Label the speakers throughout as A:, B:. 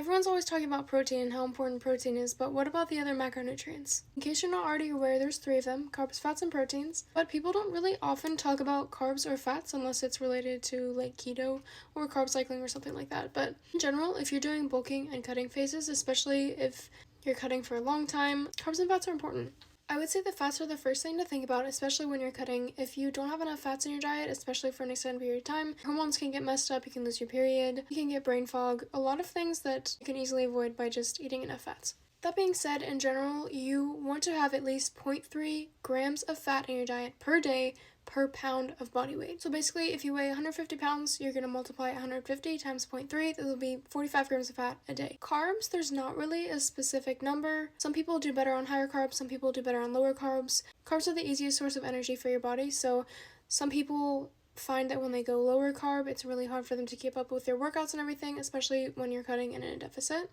A: Everyone's always talking about protein and how important protein is, but what about the other macronutrients? In case you're not already aware, there's three of them: carbs, fats, and proteins. But people don't really often talk about carbs or fats unless it's related to like keto or carb cycling or something like that. But in general, if you're doing bulking and cutting phases, especially if you're cutting for a long time, carbs and fats are important. I would say the fats are the first thing to think about, especially when you're cutting. If you don't have enough fats in your diet, especially for an extended period of time, hormones can get messed up, you can lose your period, you can get brain fog, a lot of things that you can easily avoid by just eating enough fats. That being said, in general, you want to have at least 0.3 grams of fat in your diet per day per pound of body weight. So basically, if you weigh 150 pounds, you're going to multiply 150 times 0.3, that will be 45 grams of fat a day. Carbs, there's not really a specific number. Some people do better on higher carbs, some people do better on lower carbs. Carbs are the easiest source of energy for your body, so some people find that when they go lower carb, it's really hard for them to keep up with their workouts and everything, especially when you're cutting in a deficit.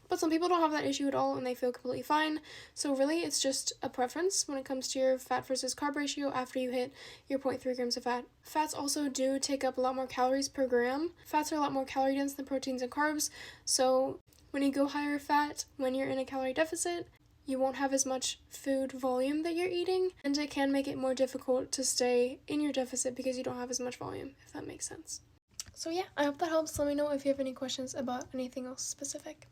A: But some people don't have that issue at all and they feel completely fine. So really, it's just a preference when it comes to your fat versus carb ratio after you hit your 0.3 grams of fat. Fats also do take up a lot more calories per gram. Fats are a lot more calorie dense than proteins and carbs. So when you go higher fat, when you're in a calorie deficit, you won't have as much food volume that you're eating, and it can make it more difficult to stay in your deficit because you don't have as much volume, if that makes sense. So yeah, I hope that helps. Let me know if you have any questions about anything else specific.